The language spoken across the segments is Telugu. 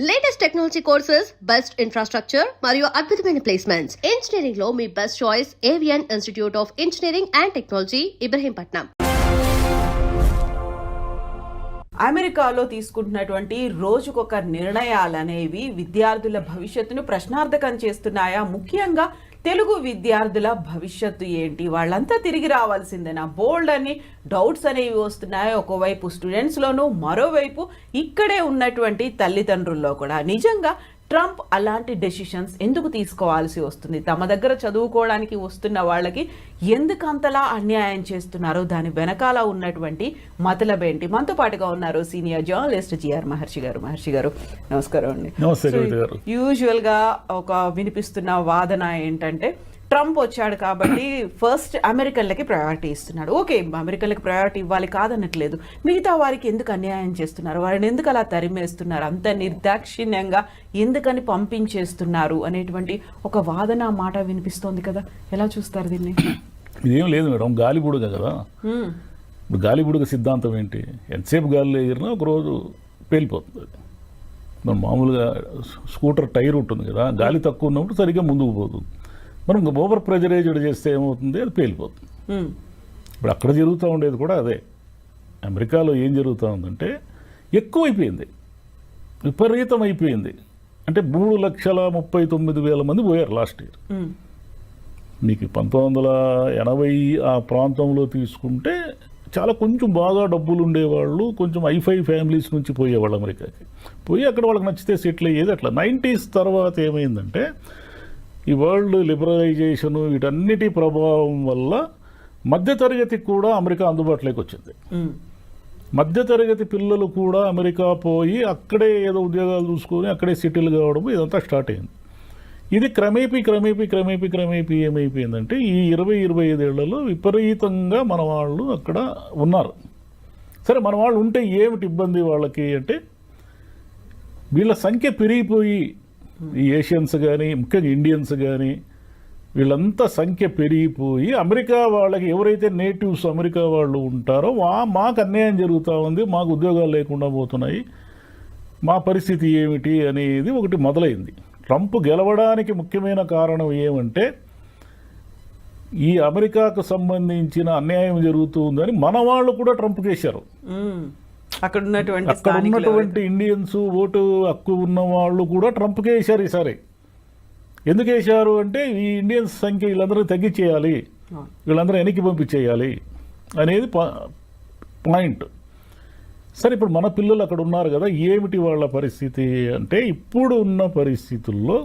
Latest technology courses, best infrastructure మరియు అద్భుతమైన ప్లేస్మెంట్స్. ఇంజనీరింగ్ లో మీ best choice AVN institute of engineering and technology, Ibrahimpatnam. అమెరికాలో తీసుకుంటున్నటువంటి రోజుకొక నిర్ణయాలనేవి విద్యార్థుల భవిష్యత్తును ప్రశ్నార్థకం చేస్తున్నాయా? ముఖ్యంగా తెలుగు విద్యార్థుల భవిష్యత్తు ఏంటి? వాళ్ళంతా తిరిగి రావాల్సిందేనా? బోల్డ్ అని డౌట్స్ అనేవి వస్తున్నాయి ఒకవైపు స్టూడెంట్స్లోనూ, మరోవైపు ఇక్కడే ఉన్నటువంటి తల్లిదండ్రుల్లో కూడా. నిజంగా ట్రంప్ అలాంటి డెసిషన్స్ ఎందుకు తీసుకోవాల్సి వస్తుంది? తమ దగ్గర చదువుకోవడానికి వస్తున్న వాళ్ళకి ఎందుకు అంతలా అన్యాయం చేస్తున్నారు? దాని వెనకాల ఉన్నటువంటి మతలబేంటి? మనతో పాటుగా ఉన్నారు సీనియర్ జర్నలిస్ట్ జిఆర్ మహర్షి గారు. మహర్షి గారు నమస్కారం అండి. యూజువల్గా ఒక వినిపిస్తున్న వాదన ఏంటంటే, ట్రంప్ వచ్చాడు కాబట్టి ఫస్ట్ అమెరికన్లకి ప్రయారిటీ ఇస్తున్నాడు. ఓకే, అమెరికన్లకి ప్రయారిటీ ఇవ్వాలి కాదనట్లేదు. మిగతా వారికి ఎందుకు అన్యాయం చేస్తున్నారు? వారిని ఎందుకు అలా తరిమేస్తున్నారు? అంత నిర్దాక్షిణ్యంగా ఎందుకని పంపించేస్తున్నారు అనేటువంటి ఒక వాదన మాట వినిపిస్తోంది కదా. ఎలా చూస్తారు దీన్ని? ఇదేం లేదు మేడం, గాలిబుడగ కదా. ఇప్పుడు గాలిబుడగ సిద్ధాంతం ఏంటి? ఎంతసేపు గాలిలో ఎగిరినా ఒకరోజు పేలిపోతుంది. మనం మామూలుగా స్కూటర్ టైర్ ఉంటుంది కదా, గాలి తక్కువ ఉన్నప్పుడు సరిగ్గా ముందుకు పోతుంది. మనం ఓవర్ ప్రెజరైజ్డ్ చేస్తే ఏమవుతుంది? అది పేలిపోతుంది. ఇప్పుడు అక్కడ జరుగుతూ ఉండేది కూడా అదే. అమెరికాలో ఏం జరుగుతూ ఉందంటే, ఎక్కువైపోయింది, విపరీతం అయిపోయింది. అంటే 3,39,000 మంది పోయారు లాస్ట్ ఇయర్. మీకు 1980 ఆ ప్రాంతంలో తీసుకుంటే చాలా కొంచెం బాగా డబ్బులు ఉండేవాళ్ళు, కొంచెం ఐఫై ఫ్యామిలీస్ నుంచి పోయేవాళ్ళు అమెరికాకి. పోయి అక్కడ వాళ్ళకి నచ్చితే సెటిల్ అయ్యేది. అట్లా 90s తర్వాత ఏమైందంటే, ఈ వరల్డ్ లిబరలైజేషను వీటన్నిటి ప్రభావం వల్ల మధ్యతరగతికి కూడా అమెరికా అందుబాటులోకి వచ్చింది. మధ్యతరగతి పిల్లలు కూడా అమెరికా పోయి అక్కడే ఏదో ఉద్యోగాలు చూసుకొని అక్కడే సెటిల్ కావడం ఇదంతా స్టార్ట్ అయింది. ఇది క్రమేపీ ఏమైపోయిందంటే, ఈ 20-25 ఏళ్లలో విపరీతంగా మన వాళ్ళు అక్కడ ఉన్నారు. సరే, మన వాళ్ళు ఉంటే ఏమిటి ఇబ్బంది వాళ్ళకి అంటే, వీళ్ళ సంఖ్య పెరిగిపోయి, ఈ ఏషియన్స్ కానీ ముఖ్యంగా ఇండియన్స్ కానీ వీళ్ళంతా సంఖ్య పెరిగిపోయి అమెరికా వాళ్ళకి ఎవరైతే నేటివ్స్ అమెరికా వాళ్ళు ఉంటారో మాకు అన్యాయం జరుగుతూ ఉంది, మాకు ఉద్యోగాలు లేకుండా పోతున్నాయి, మా పరిస్థితి ఏమిటి అనేది ఒకటి మొదలైంది. ట్రంప్ గెలవడానికి ముఖ్యమైన కారణం ఏమంటే, ఈ అమెరికాకు సంబంధించిన అన్యాయం జరుగుతుందని మన వాళ్ళు కూడా ట్రంప్ చేశారు. అక్కడ ఉన్నటువంటి ఇండియన్స్, ఓటు హక్కు ఉన్న వాళ్ళు కూడా ట్రంప్కే వేశారు ఈసారి. ఎందుకు వేశారు అంటే, ఈ ఇండియన్స్ సంఖ్య వీళ్ళందరూ తగ్గించేయాలి, వీళ్ళందరూ వెనక్కి పంపించేయాలి అనేది పాయింట్. సరే, ఇప్పుడు మన పిల్లలు అక్కడ ఉన్నారు కదా, ఏమిటి వాళ్ళ పరిస్థితి అంటే, ఇప్పుడు ఉన్న పరిస్థితుల్లో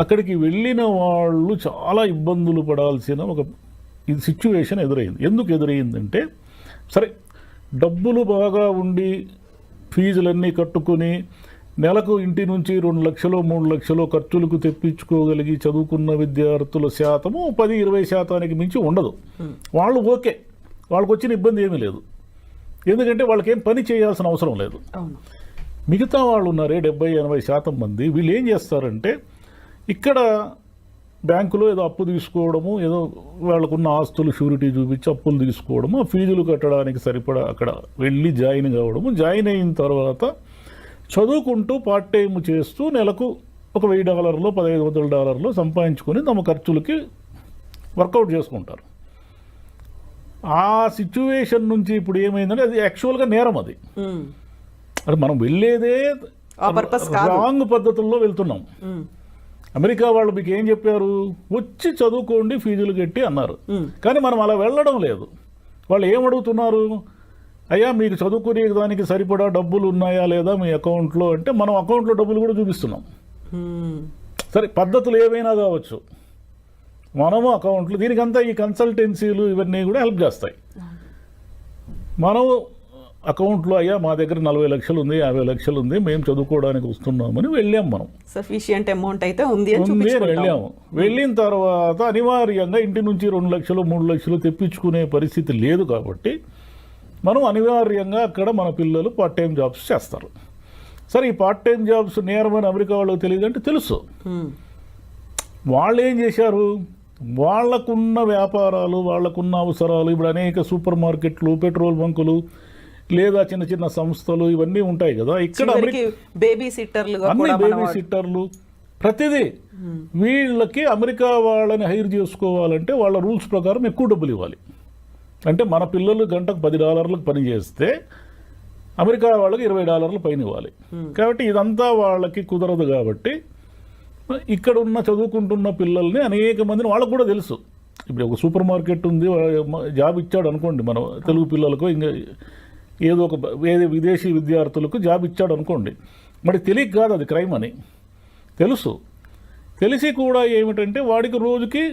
అక్కడికి వెళ్ళిన వాళ్ళు చాలా ఇబ్బందులు పడాల్సిన ఒక సిచ్యువేషన్ ఎదురైంది. ఎందుకు ఎదురైందంటే, సరే డబ్బులు బాగా ఉండి ఫీజులన్నీ కట్టుకొని నెలకు ఇంటి నుంచి 2 లక్షలు 3 లక్షలు ఖర్చులకు తెప్పించుకోగలిగి చదువుకున్న విద్యార్థుల శాతము 10-20% మించి ఉండదు. వాళ్ళు ఓకే, వాళ్ళకు వచ్చిన ఇబ్బంది ఏమీ లేదు, ఎందుకంటే వాళ్ళకేం పని చేయాల్సిన అవసరం లేదు. మిగతా వాళ్ళు ఉన్నారే 70-80% మంది, వీళ్ళు ఏం చేస్తారంటే, ఇక్కడ బ్యాంకులో ఏదో అప్పు తీసుకోవడము, ఏదో వాళ్ళకున్న ఆస్తులు షూరిటీ చూపించి అప్పులు తీసుకోవడము, ఫీజులు కట్టడానికి సరిపడా అక్కడ వెళ్ళి జాయిన్ కావడము, జాయిన్ అయిన తర్వాత చదువుకుంటూ పార్ట్ టైం చేస్తూ నెలకు ఒక $1,000 $1,500 సంపాదించుకొని తమ ఖర్చులకి వర్కౌట్ చేసుకుంటారు. ఆ సిచ్యువేషన్ నుంచి ఇప్పుడు ఏమైందంటే, అది యాక్చువల్గా నేరం. అది మనం వెళ్ళేదే రాంగ్ పద్ధతుల్లో వెళ్తున్నాం. అమెరికా వాళ్ళు మీకు ఏం చెప్పారు? వచ్చి చదువుకోండి, ఫీజులు కట్టి అన్నారు. కానీ మనం అలా వెళ్ళడం లేదు. వాళ్ళు ఏమడుగుతున్నారు? అయ్యా, మీకు చదువుకునే దానికి సరిపడా డబ్బులు ఉన్నాయా లేదా మీ అకౌంట్లో అంటే, మనం అకౌంట్లో డబ్బులు కూడా చూపిస్తున్నాం. సరే, పద్ధతులు ఏవైనా కావచ్చు, మనము అకౌంట్లు, దీనికంతా ఈ కన్సల్టెన్సీలు ఇవన్నీ కూడా హెల్ప్ చేస్తాయి. మనం అకౌంట్లో, అయ్యా మా దగ్గర 40 లక్షలు ఉంది, 50 లక్షలు ఉంది, మేము చదువుకోవడానికి వస్తున్నామని వెళ్ళాం. మనం సఫిషియంట్ అమౌంట్ అయితే ఉంది వెళ్ళాము. వెళ్ళిన తర్వాత అనివార్యంగా ఇంటి నుంచి 2 లక్షలు 3 లక్షలు తెప్పించుకునే పరిస్థితి లేదు కాబట్టి మనం అనివార్యంగా అక్కడ మన పిల్లలు పార్ట్ టైం జాబ్స్ చేస్తారు. సరే, ఈ పార్ట్ టైం జాబ్స్ నేరమని అమెరికా వాళ్ళకి తెలియదు అంటే తెలుసు. వాళ్ళు ఏం చేశారు? వాళ్లకున్న వ్యాపారాలు, వాళ్లకున్న అవసరాలు, ఇప్పుడు అనేక సూపర్ మార్కెట్లు, పెట్రోల్ బంకులు, లేదా చిన్న చిన్న సంస్థలు ఇవన్నీ ఉంటాయి కదా. ఇక్కడ బేబీ సిట్టర్లు, అన్ని బేబీ సిట్టర్లు ప్రతిదీ. వీళ్ళకి అమెరికా వాళ్ళని హైర్ చేసుకోవాలంటే వాళ్ళ రూల్స్ ప్రకారం ఎక్కువ డబ్బులు ఇవ్వాలి. అంటే మన పిల్లలు గంటకు $10 పని చేస్తే అమెరికా వాళ్ళకి $20 పైన ఇవ్వాలి. కాబట్టి ఇదంతా వాళ్ళకి కుదరదు. కాబట్టి ఇక్కడ ఉన్న చదువుకుంటున్న పిల్లల్ని అనేక మందిని వాళ్ళకు కూడా తెలుసు. ఇప్పుడు ఒక సూపర్ మార్కెట్ ఉంది, జాబ్ ఇచ్చాడు అనుకోండి, మన తెలుగు పిల్లలకు ఇంకా ఏదో ఒక విదేశీ విద్యార్థులకు జాబ్ ఇచ్చాడు అనుకోండి, మరి తెలియక కాదు అది క్రైమ్ అని తెలుసు. తెలిసి కూడా ఏమిటంటే వాడికి రోజుకి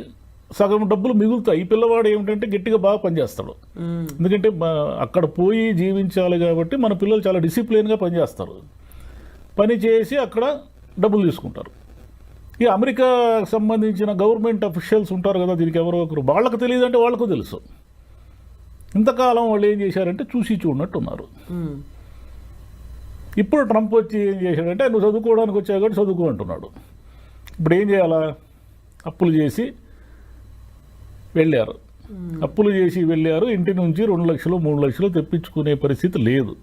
సగం డబ్బులు మిగులుతాయి. ఈ పిల్లవాడు ఏమిటంటే గట్టిగా బాగా పనిచేస్తాడు. ఎందుకంటే అక్కడ పోయి జీవించాలి కాబట్టి మన పిల్లలు చాలా డిసిప్లిన్గా పనిచేస్తారు. పని చేసి అక్కడ డబ్బులు తీసుకుంటారు. ఈ అమెరికా సంబంధించిన గవర్నమెంట్ అఫీషియల్స్ ఉంటారు కదా, దీనికి ఎవరో ఒకరు, వాళ్ళకు తెలియదు అంటే వాళ్ళకు తెలుసు. ఇంతకాలం వాళ్ళు ఏం చేశారంటే చూసి చూడనట్టు ఉన్నారు. ఇప్పుడు ట్రంప్ వచ్చి ఏం చేశాడంటే నువ్వు చదువుకోవడానికి వచ్చావు కాబట్టి చదువుకో అంటున్నాడు. ఇప్పుడు ఏం చేయాలా? అప్పులు చేసి వెళ్ళారు. అప్పులు చేసి వెళ్ళారు. ఇంటి నుంచి 2 లక్షలు 3 లక్షలు తెప్పించుకునే పరిస్థితి లేదు.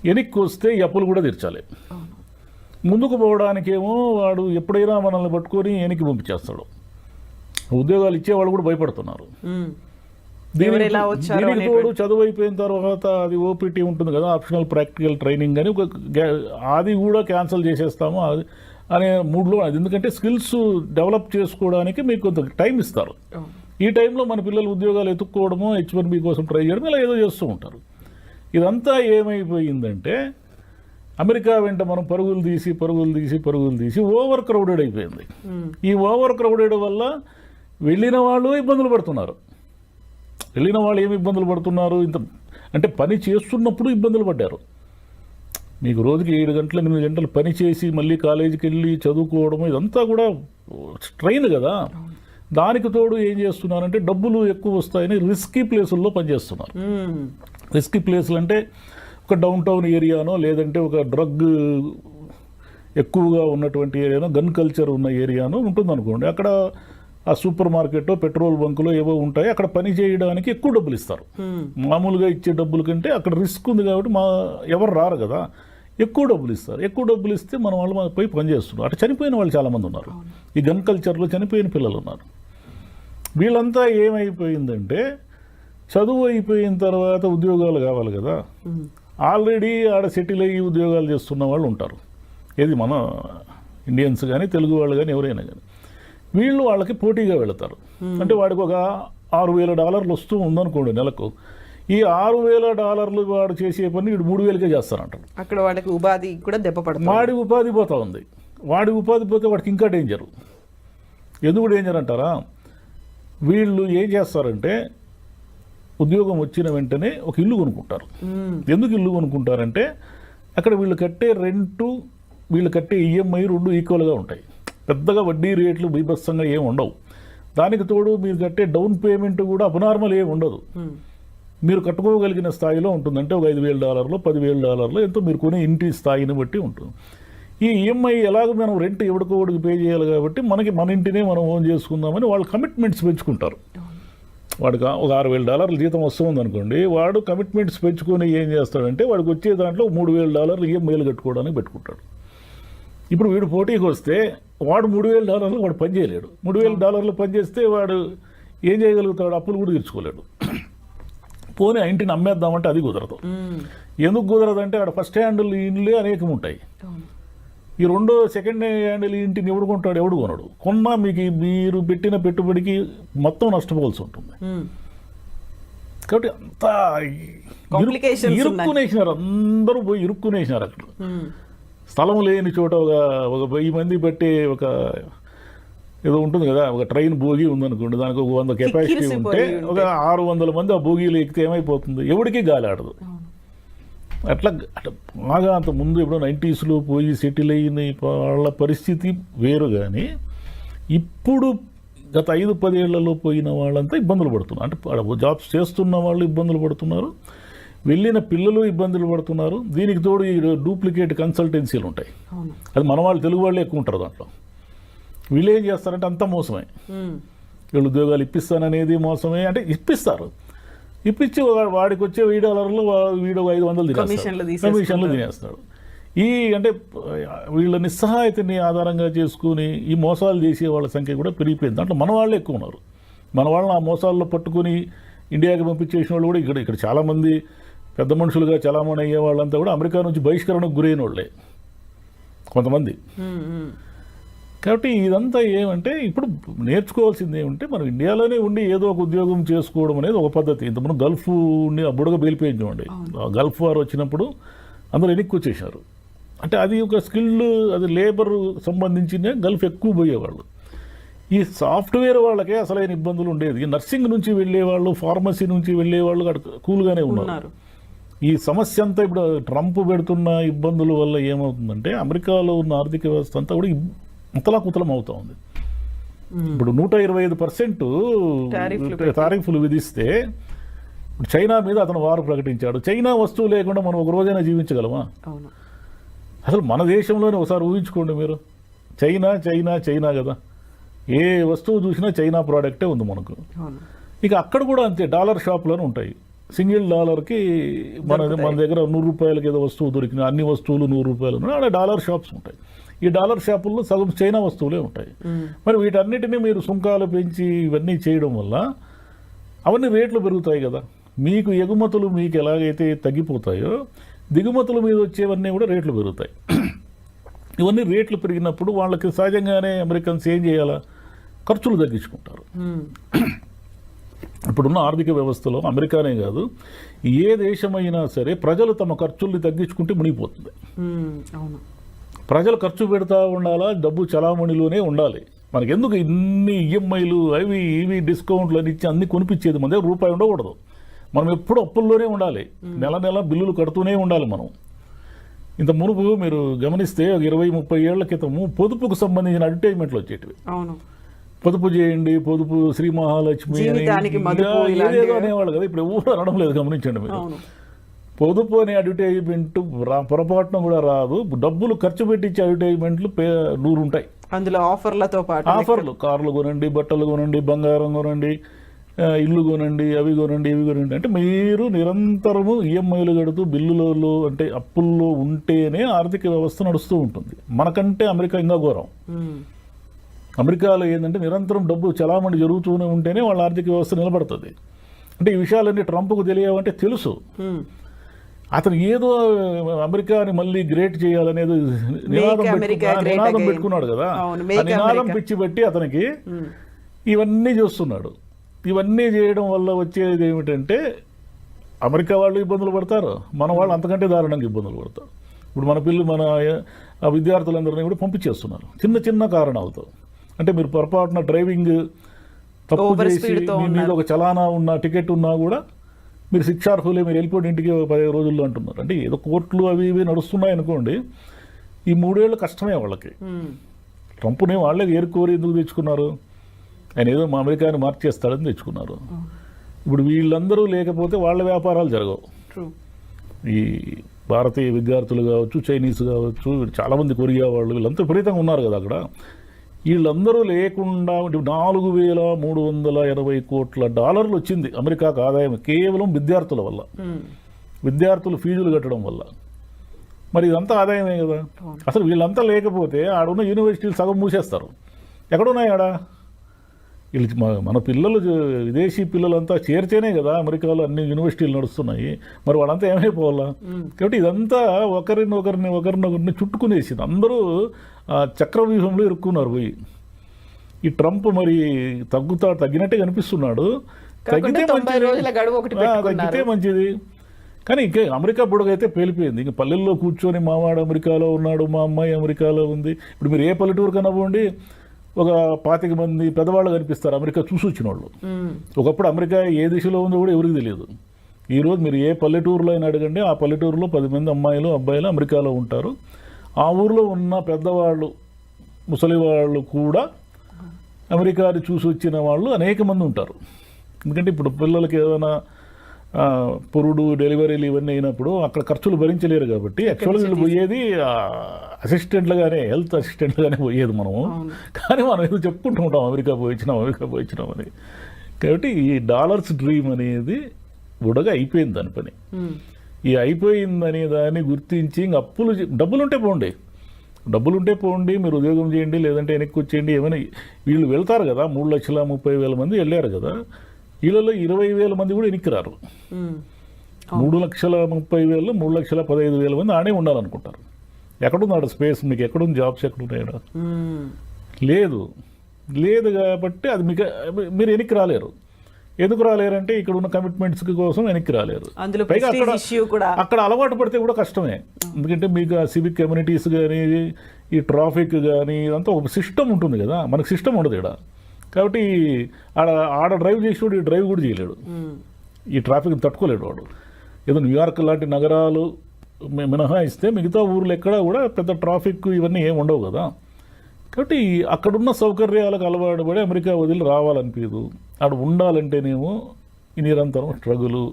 వెనక్కి వస్తే ఈ అప్పులు కూడా తీర్చాలి. ముందుకు పోవడానికేమో వాడు ఎప్పుడైనా మనల్ని పట్టుకొని వెనక్కి పంపించేస్తాడు. ఉద్యోగాలు ఇచ్చేవాళ్ళు కూడా భయపడుతున్నారు. దీనికి తోడు చదువు అయిపోయిన తర్వాత అది ఓపీటీ ఉంటుంది కదా, ఆప్షనల్ ప్రాక్టికల్ ట్రైనింగ్ అని, అది కూడా క్యాన్సిల్ చేసేస్తాము అనే మూడ్లో. అది ఎందుకంటే స్కిల్స్ డెవలప్ చేసుకోవడానికి మీకు కొంత టైం ఇస్తారు. ఈ టైంలో మన పిల్లలు ఉద్యోగాలు ఎత్తుక్కోవడమో H1B కోసం ట్రై చేయడం ఇలా ఏదో చేస్తూ ఉంటారు. ఇదంతా ఏమైపోయిందంటే అమెరికా వెంట మనం పరుగులు తీసి ఓవర్ క్రౌడెడ్ అయిపోయింది. ఈ ఓవర్ క్రౌడెడ్ వల్ల వెళ్ళిన వాళ్ళు ఇబ్బందులు పడుతున్నారు. వెళ్ళిన వాళ్ళు ఏమి ఇబ్బందులు పడుతున్నారు? అంటే పని చేస్తున్నప్పుడు ఇబ్బందులు పడ్డారు. మీకు రోజుకి 7 గంటలు 8 గంటలు పని చేసి మళ్ళీ కాలేజీకి వెళ్ళి చదువుకోవడం ఇదంతా కూడా స్ట్రెయిన్ కదా. దానికి తోడు ఏం చేస్తున్నారంటే డబ్బులు ఎక్కువ వస్తాయని రిస్కీ ప్లేసుల్లో పనిచేస్తున్నారు. రిస్కీ ప్లేసులు అంటే ఒక డౌన్ టౌన్ ఏరియానో, లేదంటే ఒక డ్రగ్ ఎక్కువగా ఉన్నటువంటి ఏరియానో, గన్ కల్చర్ ఉన్న ఏరియానో ఉంటుందనుకోండి. అక్కడ ఆ సూపర్ మార్కెట్, పెట్రోల్ బంకులు ఏవో ఉంటాయి, అక్కడ పని చేయడానికి ఎక్కువ డబ్బులు ఇస్తారు. మామూలుగా ఇచ్చే డబ్బుల కంటే అక్కడ రిస్క్ ఉంది కాబట్టి ఎవరు రారు కదా, ఎక్కువ డబ్బులు ఇస్తారు. ఎక్కువ డబ్బులు ఇస్తే మన వాళ్ళు పోయి పని చేస్తున్నారు. అటు చనిపోయిన వాళ్ళు చాలామంది ఉన్నారు. ఈ గన్ కల్చర్లో చనిపోయిన పిల్లలు ఉన్నారు. వీళ్ళంతా ఏమైపోయిందంటే చదువు అయిపోయిన తర్వాత ఉద్యోగాలు కావాలి కదా, ఆల్రెడీ ఆడ సెటిల్ అయ్యి ఉద్యోగాలు చేస్తున్న వాళ్ళు ఉంటారు. ఏది మన ఇండియన్స్ కానీ తెలుగు వాళ్ళు కానీ ఎవరైనా కానీ వీళ్ళు వాళ్ళకి పోటీగా వెళతారు. అంటే వాడికి ఒక $6,000 వస్తూ ఉందనుకోండి నెలకు. ఈ $6,000 వాడు చేసే పని వీడు 3,000కే చేస్తారంటారు. అక్కడ వాడికి ఉపాధి కూడా దెబ్బపడుతుంది. వాడి ఉపాధి పోతా ఉంది. వాడి ఉపాధి పోతే వాడికి ఇంకా డేంజరు. ఎందుకు డేంజర్ అంటారా? వీళ్ళు ఏం చేస్తారంటే ఉద్యోగం వచ్చిన వెంటనే ఒక ఇల్లు కొనుక్కుంటారు. ఎందుకు ఇల్లు కొనుక్కుంటారంటే అక్కడ వీళ్ళు కట్టే రెంటు, వీళ్ళు కట్టే EMI 2 ఈక్వల్గా ఉంటాయి. పెద్దగా వడ్డీ రేట్లు బీభత్సంగా ఏమి ఉండవు. దానికి తోడు మీరు కట్టే డౌన్ పేమెంట్ కూడా అబ్నార్మల్ ఏమి ఉండదు. మీరు కట్టుకోగలిగిన స్థాయిలో ఉంటుంది. అంటే ఒక $5,000 $10,000 ఎంతో మీరు కొనే ఇంటి స్థాయిని బట్టి ఉంటుంది. ఈ EMI ఎలాగో మనం రెంట్ ఎవడికోడికి పే చేయాలి కాబట్టి మన ఇంటినే మనం ఓన్ చేసుకుందామని వాళ్ళు కమిట్మెంట్స్ పెంచుకుంటారు. వాడికి ఒక $6,000 జీతం వస్తుంది అనుకోండి, వాడు కమిట్మెంట్స్ పెంచుకొని ఏం చేస్తాడంటే వాడికి వచ్చే దాంట్లో $3,000 EMIలు కట్టుకోవడానికి పెట్టుకుంటాడు. ఇప్పుడు వీడు పోటీకి వస్తే వాడు $3,000 వాడు పని చేయలేడు. $3,000 పని చేస్తే వాడు ఏం చేయగలుగుతాడు? అప్పులు కూడా తీర్చుకోలేడు. పోనీ ఆ ఇంటిని అమ్మేద్దామంటే అది కుదరదు. ఎందుకు కుదరదంటే ఆడ ఫస్ట్ హ్యాండిల్ ఇండ్లే అనేకం ఉంటాయి. ఈ సెకండ్ హ్యాండిల్ ఇంటిని ఎవడు కొంటాడు? ఎవడు కొనడు. కొన్నా మీకు మీరు పెట్టిన పెట్టుబడికి మొత్తం నష్టపోవాల్సి ఉంటుంది. కాబట్టి అంతా ఇరుక్కునేసినారు. అందరూ పోయి ఇరుక్కునేసినారు. అక్కడ స్థలం లేని చోట ఒక 1000 మంది బట్టే ఒక ఏదో ఉంటుంది కదా, ఒక ట్రైన్ బోగి ఉందనుకోండి, దానికి ఒక 100 కెపాసిటీ ఉంటే ఒక 600 మంది ఆ బోగీలు ఎక్కితే ఏమైపోతుంది? ఎవరికి గాలి ఆడదు. అట్లా బాగా అంత ముందు ఎప్పుడో 90sలో పోయి సెటిల్ అయిన వాళ్ళ పరిస్థితి వేరు. కానీ ఇప్పుడు గత 5-10 ఏళ్లలో పోయిన వాళ్ళంతా ఇబ్బందులు పడుతున్నారు. అంటే జాబ్స్ చేస్తున్న వాళ్ళు ఇబ్బందులు పడుతున్నారు, వెళ్ళిన పిల్లలు ఇబ్బందులు పడుతున్నారు. దీనికి తోడు ఈ డూప్లికేట్ కన్సల్టెన్సీలు ఉంటాయి. అది మన వాళ్ళు తెలుగు వాళ్ళే ఎక్కువ ఉంటారు దాంట్లో. వీళ్ళు ఏం చేస్తారంటే అంతా మోసమే. వీళ్ళు ఉద్యోగాలు ఇప్పిస్తాననేది మోసమే. అంటే ఇప్పిస్తారు, ఇప్పించి వాడికి వచ్చే $1000 వీడు $500 కమిషన్లు తినేస్తాడు. ఈ అంటే వీళ్ళ నిస్సహాయతని ఆధారంగా చేసుకుని ఈ మోసాలు చేసే వాళ్ళ సంఖ్య కూడా పెరిగిపోయింది. దాంట్లో మన వాళ్ళే ఎక్కువ ఉన్నారు. మన వాళ్ళని ఆ మోసాల్లో పట్టుకుని ఇండియాకి పంపించేసిన వాళ్ళు కూడా ఇక్కడ చాలామంది పెద్ద మనుషులుగా చలామణి అయ్యే వాళ్ళంతా కూడా అమెరికా నుంచి బహిష్కరణకు గురైన వాళ్ళే కొంతమంది. కాబట్టి ఇదంతా ఏమంటే ఇప్పుడు నేర్చుకోవాల్సింది ఏమంటే మనం ఇండియాలోనే ఉండి ఏదో ఒక ఉద్యోగం చేసుకోవడం అనేది ఒక పద్ధతి. ఇంతకుముందు గల్ఫ్ ఉండి ఆ బుడగ బేలిపోయింది చూడండి. ఆ గల్ఫ్ వారు వచ్చినప్పుడు అందరూ వెనక్కి వచ్చేసారు. అంటే అది ఒక స్కిల్డ్, అది లేబర్ సంబంధించిన గల్ఫ్ ఎక్కువ పోయేవాళ్ళు. ఈ సాఫ్ట్వేర్ వాళ్ళకే అసలైన ఇబ్బందులు ఉండేది. నర్సింగ్ నుంచి వెళ్ళేవాళ్ళు, ఫార్మసీ నుంచి వెళ్ళేవాళ్ళు కూల్గానే ఉన్నారు. ఈ సమస్య అంతా ఇప్పుడు ట్రంప్ పెడుతున్న ఇబ్బందుల వల్ల ఏమవుతుందంటే అమెరికాలో ఉన్న ఆర్థిక వ్యవస్థ అంతా కూడా ముతలాకుతలం అవుతా ఉంది. ఇప్పుడు 125% టారిఫ్లు విధిస్తే ఇప్పుడు చైనా మీద అతను వారు ప్రకటించాడు. చైనా వస్తువు లేకుండా మనం ఒక రోజైనా జీవించగలమా? అసలు మన దేశంలోనే ఒకసారి ఊహించుకోండి మీరు. చైనా కదా, ఏ వస్తువు చూసినా చైనా ప్రోడక్టే ఉంది మనకు. ఇక అక్కడ కూడా అంతే, డాలర్ షాపులను ఉంటాయి. సింగిల్ డాలర్కి మన దగ్గర $100 ఏదో వస్తువు దొరికిన అన్ని వస్తువులు $100 అక్కడ డాలర్ షాప్స్ ఉంటాయి. ఈ డాలర్ షాపుల్లో సగం చైనా వస్తువులే ఉంటాయి. మరి వీటన్నిటినీ మీరు సుంకాలు పెంచి ఇవన్నీ చేయడం వల్ల అవన్నీ రేట్లు పెరుగుతాయి కదా. మీకు ఎగుమతులు మీకు ఎలాగైతే తగ్గిపోతాయో దిగుమతుల మీద వచ్చేవన్నీ కూడా రేట్లు పెరుగుతాయి. ఇవన్నీ రేట్లు పెరిగినప్పుడు వాళ్ళకి సహజంగానే అమెరికన్స్ ఏం చేయాలా? ఖర్చులు తగ్గించుకుంటారు. ఇప్పుడున్న ఆర్థిక వ్యవస్థలో అమెరికానే కాదు, ఏ దేశమైనా సరే ప్రజలు తమ ఖర్చుల్ని తగ్గించుకుంటే మునిగిపోతుంది. ప్రజలు ఖర్చు పెడతా ఉండాలా, డబ్బు చలామణిలోనే ఉండాలి. మనకి ఎందుకు ఇన్ని ఈఎంఐలు అవి ఇవి డిస్కౌంట్లు అని ఇచ్చి అన్ని కొనిపించేది? మన దగ్గర రూపాయి ఉండకూడదు. మనం ఎప్పుడు అప్పుల్లోనే ఉండాలి. నెల బిల్లులు కడుతూనే ఉండాలి మనం. ఇంత మునుపు మీరు గమనిస్తే 20-30 ఏళ్ల క్రితము పొదుపుకు సంబంధించిన అడ్వర్టైజ్మెంట్లు వచ్చేటివి. పొదుపు చేయండి, పొదుపు శ్రీ మహాలక్ష్మి ఏదేదో అనేవాళ్ళు కదా. ఇప్పుడు ఎవరు అనడం లేదు, గమనించండి మీరు. పొదుపు అనే అడ్వర్టైజ్మెంట్ పొరపాటున కూడా రాదు. డబ్బులు ఖర్చు పెట్టించే అడ్వర్టైజ్మెంట్లు 100 ఉంటాయి. అందులో ఆఫర్లతో పాటు ఆఫర్లు, కార్లు కొనండి, బట్టలు కొనండి, బంగారం కొనండి, ఇల్లు కొనండి, అవి కొనండి, ఇవి కొనండి. అంటే మీరు నిరంతరము ఈఎంఐలు కడుతూ బిల్లులలో అంటే అప్పుల్లో ఉంటేనే ఆర్థిక వ్యవస్థ నడుస్తూ ఉంటుంది. మనకంటే అమెరికా ఇంకా ఘోరం. అమెరికాలో ఏంటంటే నిరంతరం డబ్బు చలామణి జరుగుతూనే ఉంటేనే వాళ్ళ ఆర్థిక వ్యవస్థ నిలబడుతుంది. అంటే ఈ విషయాలన్నీ ట్రంప్కు తెలియవంటే తెలుసు. అతను ఏదో అమెరికాని మళ్ళీ గ్రేట్ చేయాలనేది నినాదం పెట్టుకున్నాడు కదా. ఆ నినాదం పిచ్చి పెట్టి అతనికి ఇవన్నీ చేస్తున్నాడు. ఇవన్నీ చేయడం వల్ల వచ్చేది ఏమిటంటే అమెరికా వాళ్ళు ఇబ్బందులు పడతారు, మన వాళ్ళు అంతకంటే దారుణంగా ఇబ్బందులు పడతారు. ఇప్పుడు మన విద్యార్థులందరినీ కూడా పంపించేస్తున్నారు చిన్న కారణాలతో. అంటే మీరు పొరపాటున డ్రైవింగ్ తప్పు చేసి మీ మీద ఒక చలానా ఉన్న టికెట్ ఉన్నా కూడా మీరు శిక్షార్హులే, మీరు వెళ్ళిపోయిన ఇంటికి 15 రోజుల్లో అంటున్నారు. అంటే ఏదో కోర్టులు అవి ఇవి నడుస్తున్నాయి అనుకోండి. ఈ 3 ఏళ్ళు కష్టమే వాళ్ళకి. ట్రంప్ని వాళ్ళే ఏరుకోరి ఎందుకు తెచ్చుకున్నారు? ఆయన ఏదో మా అమెరికాని మార్చేస్తాడని తెచ్చుకున్నారు. ఇప్పుడు వీళ్ళందరూ లేకపోతే వాళ్ళ వ్యాపారాలు జరగవు. ఈ భారతీయ విద్యార్థులు కావచ్చు, చైనీస్ కావచ్చు, చాలామంది కొరియా వాళ్ళు, వీళ్ళంతా విపరీతంగా ఉన్నారు కదా అక్కడ. వీళ్ళందరూ లేకుండా $4,380 కోట్ల వచ్చింది అమెరికాకు ఆదాయం కేవలం విద్యార్థుల వల్ల, విద్యార్థులు ఫీజులు కట్టడం వల్ల. మరి ఇదంతా ఆదాయమే కదా. అసలు వీళ్ళంతా లేకపోతే ఆడున్న యూనివర్సిటీలు సగం మూసేస్తారు. ఎక్కడున్నాయి ఆడ? వీళ్ళు మన పిల్లలు, విదేశీ పిల్లలంతా చేరితేనే కదా అమెరికాలో అన్ని యూనివర్సిటీలు నడుస్తున్నాయి. మరి వాళ్ళంతా ఏమైపోవాలా? కాబట్టి ఇదంతా ఒకరినొకరిని చుట్టుకునేసింది. అందరూ చక్రవ్యూహంలో ఇరుక్కున్నారు పోయి. ఈ ట్రంప్ మరి తగ్గినట్టే కనిపిస్తున్నాడు. తగ్గితే మంచిది. కానీ ఇంకే అమెరికా బుడగైతే పేలిపోయింది. ఇంక పల్లెల్లో కూర్చొని మావాడు అమెరికాలో ఉన్నాడు, మా అమ్మాయి అమెరికాలో ఉంది. ఇప్పుడు మీరు ఏ పల్లెటూరు కనవ్వండి, ఒక 25 మంది పెద్దవాళ్ళు కనిపిస్తారు అమెరికా చూసి వచ్చిన వాళ్ళు. ఒకప్పుడు అమెరికా ఏ దిశలో ఉందో కూడా ఎవరికి తెలియదు. ఈరోజు మీరు ఏ పల్లెటూరులో అయినా అడగండి, ఆ పల్లెటూరులో 10 మంది అమ్మాయిలు అబ్బాయిలు అమెరికాలో ఉంటారు. ఆ ఊరిలో ఉన్న పెద్దవాళ్ళు, ముసలి వాళ్ళు కూడా అమెరికాని చూసి వచ్చిన వాళ్ళు అనేక మంది ఉంటారు. ఎందుకంటే ఇప్పుడు పిల్లలకి ఏదైనా పురుడు, డెలివరీలు ఇవన్నీ అయినప్పుడు అక్కడ ఖర్చులు భరించలేరు కాబట్టి యాక్చువల్గా వీళ్ళు పోయేది అసిస్టెంట్లుగానే, హెల్త్ అసిస్టెంట్లుగానే పోయేది మనము. కానీ మనం ఏదో చెప్పుకుంటూ ఉంటాం అమెరికా పోయించినాం అని. కాబట్టి ఈ డాలర్స్ డ్రీమ్ అనేది బుడగా అయిపోయింది దాని పని. ఈ అయిపోయిందని దాన్ని గుర్తించి ఇంక డబ్బులుంటే పోండి, మీరు ఉద్యోగం చేయండి, లేదంటే వెనక్కి వచ్చేయండి, ఏమైనా. వీళ్ళు వెళ్తారు కదా, 3,30,000 మంది వెళ్ళారు కదా, వీళ్ళలో 20,000 మంది కూడా వెనక్కి రారు. 3,30,000, 3,15,000 మంది ఆడే ఉండాలనుకుంటారు. ఎక్కడున్నాడు స్పేస్? మీకు ఎక్కడుంది జాబ్స్? ఎక్కడున్నాయో లేదు కాబట్టి అది మీరు వెనక్కి రాలేరు. ఎందుకు రాలేరంటే ఇక్కడ ఉన్న కమిట్మెంట్స్ కోసం వెనక్కి రాలేరు. పైగా అక్కడ అలవాటు పడితే కూడా కష్టమే. ఎందుకంటే మీకు ఆ సివిక్ కమ్యూనిటీస్ కానీ, ఈ ట్రాఫిక్ కానీ, ఇదంతా ఒక సిస్టమ్ ఉంటుంది కదా, మనకు సిస్టమ్ ఉండదు ఇక్కడ. కాబట్టి ఆడ డ్రైవ్ చేసేవాడు ఈ డ్రైవ్ కూడా చేయలేడు, ఈ ట్రాఫిక్ తట్టుకోలేడు వాడు. ఏదో న్యూయార్క్ లాంటి నగరాలు మినహాయిస్తే మిగతా ఊర్లు ఎక్కడ కూడా పెద్ద ట్రాఫిక్ ఇవన్నీ ఏమి ఉండవు కదా. కాబట్టి అక్కడున్న సౌకర్యాలకు అలవాటు పడి అమెరికా వదిలి రావాలనిపించదు. అక్కడ ఉండాలంటేనేమో ఈ నిరంతరం స్ట్రగులు,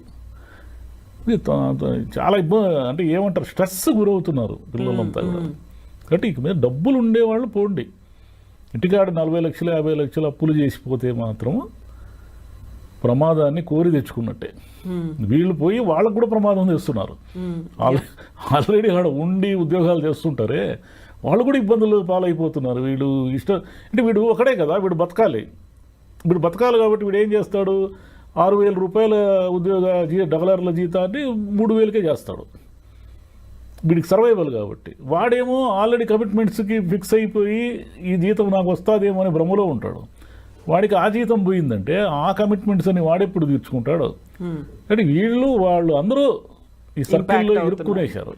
చాలా ఇబ్బంది. అంటే ఏమంటారు, స్ట్రెస్ గురవుతున్నారు పిల్లలంతా కూడా. కాబట్టి ఇక మీద డబ్బులు ఉండేవాళ్ళు పోండి. ఇంటికాడ 40 లక్షలు 50 లక్షలు అప్పులు చేసిపోతే మాత్రం ప్రమాదాన్ని కోరి తెచ్చుకున్నట్టే. వీళ్ళు పోయి వాళ్ళకు కూడా ప్రమాదం చేస్తున్నారు. ఆల్రెడీ ఆడ ఉండి ఉద్యోగాలు చేస్తుంటారే, వాళ్ళు కూడా ఇబ్బందులు పాలైపోతున్నారు. వీడు ఒకడే కదా, వీడు బతకాలి కాబట్టి వీడు ఏం చేస్తాడు, 6,000 రూపాయల $1 జీతాన్ని 3,000కే చేస్తాడు. వీడికి సర్వైవల్ కాబట్టి. వాడేమో ఆల్రెడీ కమిట్మెంట్స్కి ఫిక్స్ అయిపోయి ఈ జీతం నాకు వస్తుందేమో అని భ్రమలో ఉంటాడు. వాడికి ఆ జీతం పోయిందంటే ఆ కమిట్మెంట్స్ అని వాడెప్పుడు తీర్చుకుంటాడు. అంటే వాళ్ళు అందరూ ఈ సర్కిల్లో ఇరుక్కునేశారు.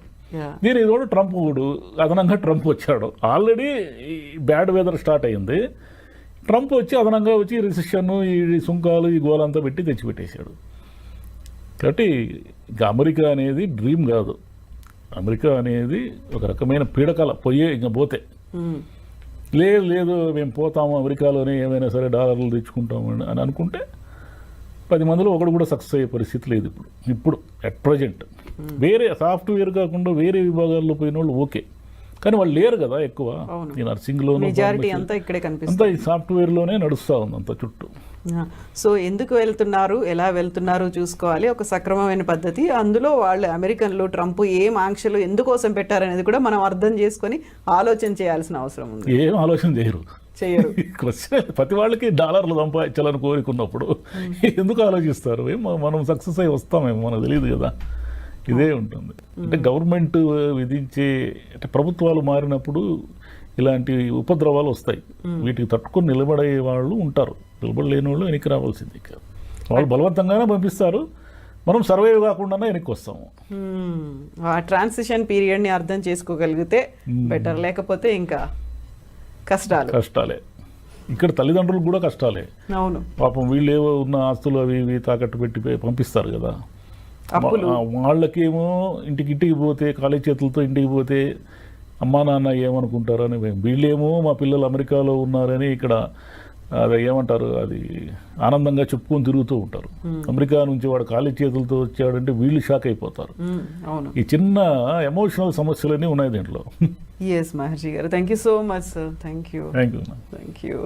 దీని తోడు అదనంగా ట్రంప్ వచ్చాడు. ఆల్రెడీ బ్యాడ్ వెదర్ స్టార్ట్ అయింది. ట్రంప్ అదనంగా వచ్చి రిసెషన్, ఈ సుంకాలు, ఈ గోలంతా పెట్టి తెచ్చిపెట్టేశాడు. కాబట్టి ఇంకా అమెరికా అనేది డ్రీమ్ కాదు. అమెరికా అనేది ఒక రకమైన పీడకల. ఇంకా పోతే లేదు మేము పోతాము అమెరికాలోనే, ఏమైనా సరే డాలర్లు తెచ్చుకుంటాము అని అనుకుంటే 10 మందిలో ఒకడు కూడా సక్సెస్ అయ్యే పరిస్థితి లేదు ఇప్పుడు అట్ ప్రజెంట్. వేరే సాఫ్ట్వేర్ కాకుండా వేరే విభాగాల్లో పోయిన వాళ్ళు ఓకే, కానీ వాళ్ళు లేరు కదా ఎక్కువ. ఈ నర్సింగ్లోనూ అంతా ఈ సాఫ్ట్వేర్లోనే నడుస్తూ ఉంది అంత చుట్టూ. సో ఎందుకు వెళ్తున్నారు, ఎలా వెళ్తున్నారు చూసుకోవాలి, ఒక సక్రమమైన పద్ధతి. అందులో వాళ్ళు అమెరికన్లు ట్రంప్ ఏం ఆంక్షలు ఎందుకోసం పెట్టారనేది కూడా మనం అర్థం చేసుకొని ఆలోచన చేయాల్సిన అవసరం ఉంది. ఏం ఆలోచన చేయరు. ప్రతి వాళ్ళకి డాలర్లు సంపాదించాలని కోరుకున్నప్పుడు ఎందుకు ఆలోచిస్తారు? మనం సక్సెస్ అయ్యి వస్తామేమో మనకు తెలియదు కదా. ఇదే ఉంటుంది. అంటే గవర్నమెంట్ విధించే, అంటే ప్రభుత్వాలు మారినప్పుడు ఇలాంటి ఉపద్రవాలు వస్తాయి. వీటికి తట్టుకొని నిలబడే వాళ్ళు ఉంటారు, నిలబడలేని వాళ్ళు వెనక్కి రావాల్సింది. వాళ్ళు బలవంతంగానే పంపిస్తారు, మనం సర్వైవ్ కాకుండానే వెనక్కి వస్తాము. ఆ ట్రాన్సిషన్ పీరియడ్ని అర్థం చేసుకోగలిగితే బెటర్, లేకపోతే ఇంకా కష్టాలే. ఇక్కడ తల్లిదండ్రులు కూడా కష్టాలే. అవును, పాపం వీళ్ళు ఏవో ఉన్న ఆస్తులు అవి ఇవి తాకట్టు పెట్టి పంపిస్తారు కదా. వాళ్ళకేమో ఇంటికి పోతే, ఖాళీ చేతులతో ఇంటికి పోతే అమ్మా నాన్న ఏమనుకుంటారని, వీళ్ళేమో మా పిల్లలు అమెరికాలో ఉన్నారని ఇక్కడ అది ఏమంటారు, అది ఆనందంగా చెప్పుకొని తిరుగుతూ ఉంటారు. అమెరికా నుంచి వాడు ఖాళీ చేతులతో వచ్చాడంటే వీళ్ళు షాక్ అయిపోతారు. ఈ చిన్న ఎమోషనల్ సమస్యలన్నీ ఉన్నాయి దీంట్లో. ఎస్ మహర్షి గారు, thank you so much sir. Thank you.